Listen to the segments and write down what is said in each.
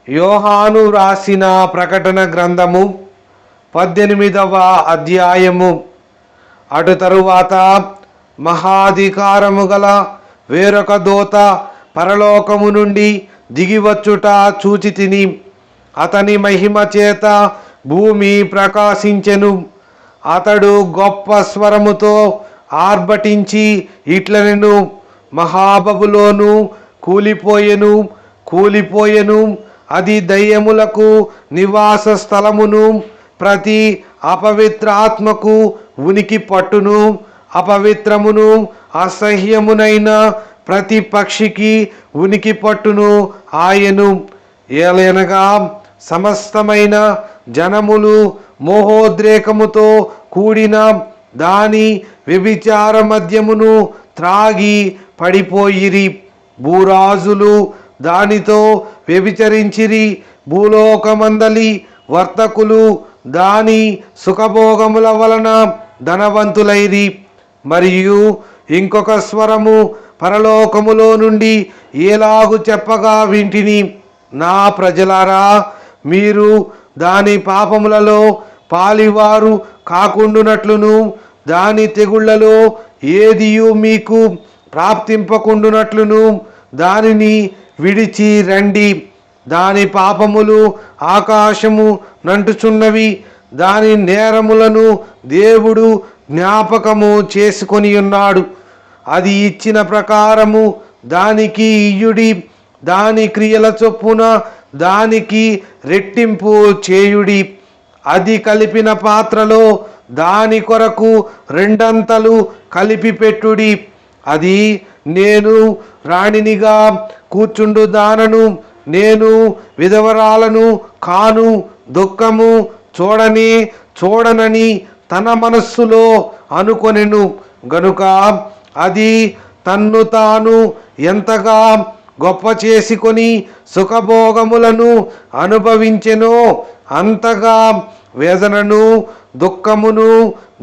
యోహాను రాసిన ప్రకటన గ్రంథము 18వ అధ్యాయము. అటు తరువాత మహాధికారము గల వేరొక దూత పరలోకము నుండి దిగివచ్చుట చూచితిని. అతని మహిమ చేత భూమి ప్రకాశించెను. అతడు గొప్ప స్వరముతో ఆర్భటించి ఇట్లనెను, మహాబబులోను కూలిపోయెను, కూలిపోయెను, అది దయ్యములకు నివాస స్థలమును, ప్రతి అపవిత్ర ఆత్మకు ఉనికి పట్టును, అపవిత్రమును అసహ్యమునైన ప్రతి పక్షికి ఉనికి పట్టును ఆయను. ఏలయనగా సమస్తమైన జనములు మోహోద్రేకముతో కూడిన దాని వ్యభిచార మద్యమును త్రాగి పడిపోయిరి. భూరాజులు దానితో వ్యభిచరించిరి. భూలోకమందలి వర్తకులు దాని సుఖభోగముల వలన ధనవంతులైరి. మరియు ఇంకొక స్వరము పరలోకములో నుండి ఏలాగు చెప్పగా వింటిని, నా ప్రజలారా, మీరు దాని పాపములలో పాలివారు కాకుండునట్లును, దాని తెగుళ్లలో ఏదియు మీకు ప్రాప్తింపకుండునట్లును దానిని విడిచి రండి. దాని పాపములు ఆకాశము నంటుచున్నవి. దాని నేరములను దేవుడు జ్ఞాపకము చేసుకొని ఉన్నాడు. అది ఇచ్చిన ప్రకారము దానికి ఇయ్యుడి. దాని క్రియల చొప్పున దానికి రెట్టింపు చేయుడి. అది కలిపిన పాత్రలో దాని కొరకు రెండంతలు కలిపి పెట్టుడి. అది నేను రాణినిగా కూర్చుండు దానను, నేను విధవరాలను కాను, దుఃఖము చూడనని తన మనస్సులో అనుకొనెను. గనుక అది తన్ను తాను ఎంతగా గొప్ప చేసుకొని సుఖభోగములను అనుభవించెనో అంతగా వేదనను దుఃఖమును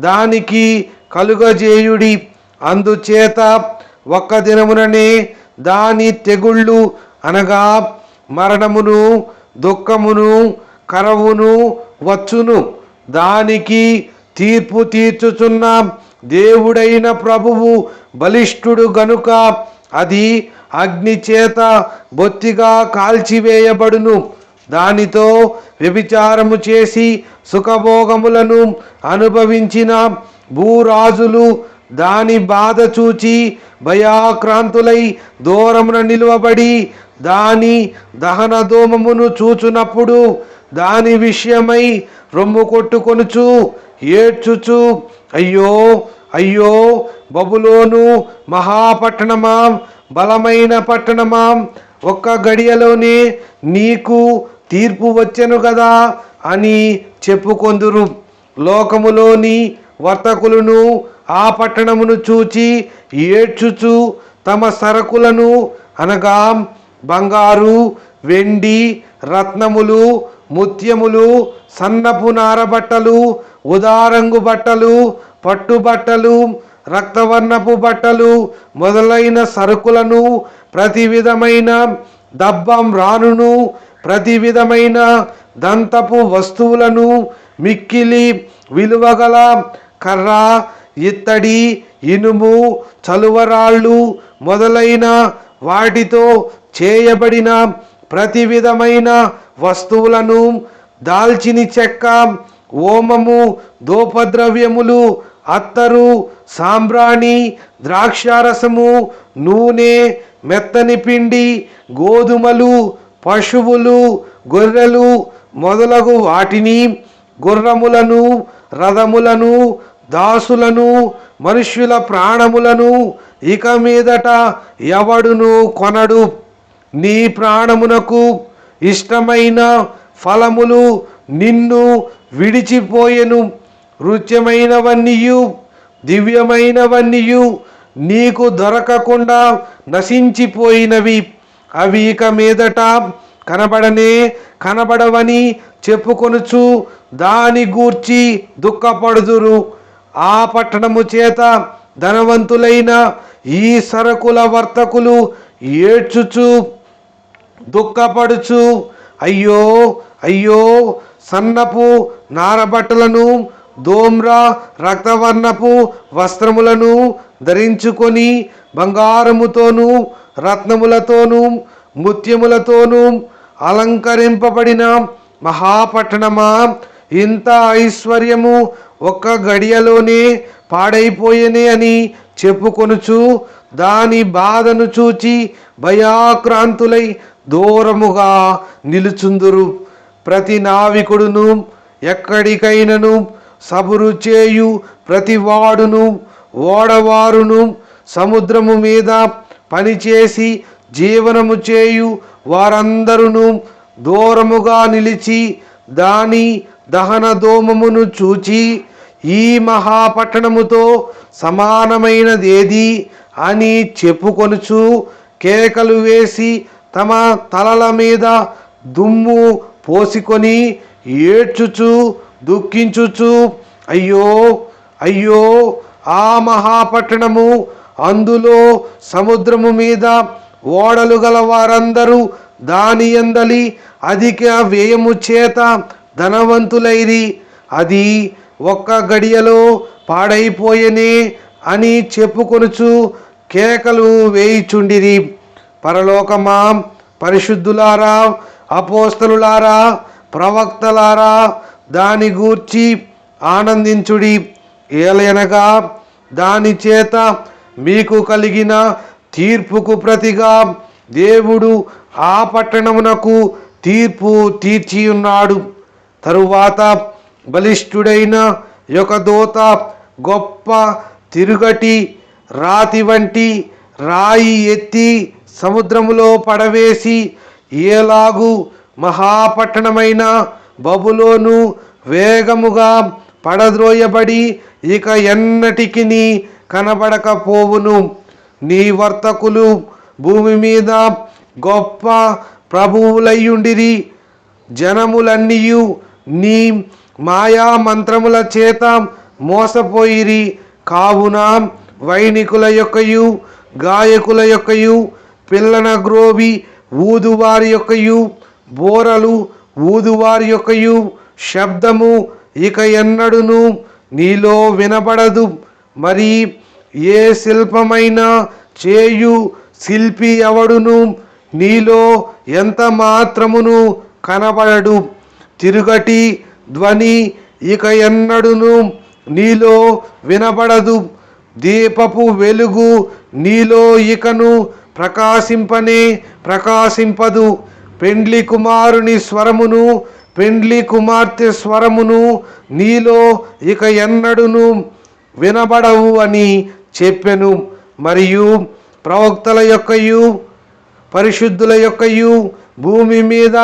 దానికి కలుగజేయుడి. అందుచేత ఒక్క దినముననే దాని తెగుళ్ళు అనగా మరణమును, దుఃఖమును, కరవును వచ్చును. దానికి తీర్పు తీర్చుచున్న దేవుడైన ప్రభువు బలిష్ఠుడు గనుక అది అగ్ని చేత బొత్తిగా కాల్చివేయబడును. దానితో వ్యభిచారము చేసి సుఖభోగములను అనుభవించిన భూరాజులు దాని బాధ చూచి భయాక్రాంతులై దూరమున నిలువబడి దాని దహన ధూమమును చూచునప్పుడు దాని విషయమై రొమ్ము కొట్టుకొనుచు ఏడ్చుచు, అయ్యో అయ్యో బబులోను మహాపట్టణమా, బలమైన పట్టణమా, ఒక్క గడియలోనే నీకు తీర్పు వచ్చెను కదా అని చెప్పుకొందురు. లోకములోని వర్తకులను ఆ పట్టణమును చూచి ఏడ్చుచు తమ సరకులను అనగా బంగారు, వెండి, రత్నములు, ముత్యములు, సన్నపు నారబట్టలు, ఉదారంగు బట్టలు, పట్టుబట్టలు, రక్తవర్ణపు బట్టలు మొదలైన సరుకులను, ప్రతి విధమైన దబ్బం రానును, ప్రతి విధమైన దంతపు వస్తువులను, మిక్కిలి విలువగల కర్ర, ఇత్తడి, ఇనుము, చలువరాళ్ళు మొదలైన వాటితో చేయబడిన ప్రతి విధమైన వస్తువులను, దాల్చిని చెక్క, ఓమము, ధూపద్రవ్యములు, అత్తరు, సాంబ్రాణి, ద్రాక్షారసము, నూనె, మెత్తని పిండి, గోధుమలు, పశువులు, గొర్రెలు మొదలగు వాటిని, గుర్రములను, రథములను, దాసులను, మనుష్యుల ప్రాణములను ఇక మీదట ఎవడును కొనడు. నీ ప్రాణమునకు ఇష్టమైన ఫలములు నిన్ను విడిచిపోయెను. రుచ్యమైనవన్నీయు దివ్యమైనవన్నీయు నీకు దొరకకుండా నశించిపోయినవి. అవి ఇక మీదట కనబడవని చెప్పుకొనుచు దాని గూర్చి దుఃఖపడుదురు. ఆ పట్టణము చేత ధనవంతులైన ఈ సరకుల వర్తకులు ఏడ్చుచు దుఃఖపడుచు అయ్యో అయ్యో, సన్నపు నారబట్టలను ధూమ్ర రక్తవర్ణపు వస్త్రములను ధరించుకొని బంగారముతోనూ రత్నములతోనూ ముత్యములతోనూ అలంకరింపబడిన మహాపట్టణమా, ఇంత ఐశ్వర్యము ఒక్క గడియలోనే పాడైపోయేనే అని చెప్పుకొనుచు దాని బాధను చూచి భయాక్రాంతులై దూరముగా నిలుచుందురు. ప్రతి నావికుడును ఎక్కడికైనను సబురు చేయు ప్రతివాడును ఓడవారును సముద్రము మీద పనిచేసి జీవనము చేయు వారందరూ దూరముగా నిలిచి దాని దహన ధూమమును చూచి ఈ మహాపట్టణముతో సమానమైనదేది అని చెప్పుకొనుచు కేకలు వేసి తమ తలల మీద దుమ్ము పోసుకొని ఏడ్చుచు దుఃఖించుచు అయ్యో అయ్యో, ఆ మహాపట్టణము, అందులో సముద్రము మీద ఓడలు గల వారందరూ దాని యందలి అధిక వ్యయము చేత ధనవంతులైరి, అది ఒక్క గడియలో పాడైపోయేనే అని చెప్పుకొనుచు కేకలు వేయిచుండిరి. పరలోకమా, పరిశుద్ధులారా, అపోస్తలులారా, ప్రవక్తలారా, దాని గూర్చి ఆనందించుడి. ఏలయనగా దాని చేత మీకు కలిగిన తీర్పుకు ప్రతిగా దేవుడు ఆ పట్టణమునకు తీర్పు తీర్చియున్నాడు. తరువాత బలిష్ఠుడైన ఒక దూత గొప్ప తిరుగటి రాతి వంటి రాయి ఎత్తి సముద్రములో పడవేసి, ఏలాగు మహాపట్టణమైన బబులోను వేగముగా పడద్రోయబడి ఇక ఎన్నటికి కనబడకపోవును. నీ వర్తకులు భూమి మీద గొప్ప ప్రభువులయ్యుండిరి. జనములన్నీయు నీ మాయా మంత్రముల చేత మోసపోయిరి. కావున వైనికుల యొక్కయు గాయకుల యొక్కయు పిల్లన గ్రోవి ఊదువారి యొక్కయు బోరలు ఊదువారి యొక్కయు శబ్దము ఇక ఎన్నడును నీలో వినబడదు. మరి ఏ శిల్పమైన చేయు శిల్పి ఎవడును నీలో ఎంత మాత్రమును కనబడడు. తిరుగటి ధ్వని ఇక ఎన్నడును నీలో వినబడదు. దీపపు వెలుగు నీలో ఇకను ప్రకాశింపదు. పెండ్లి కుమారుని స్వరమును పెండ్లి కుమార్తె స్వరమును నీలో ఇక ఎన్నడును వినబడవు అని చెప్పెను. మరియు ప్రవక్తల యొక్కయు పరిశుద్ధుల యొక్కయు భూమి మీద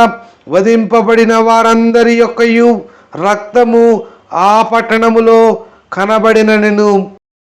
వధింపబడిన వారందరి యొక్కయు రక్తము ఆ పట్టణములో కనబడినను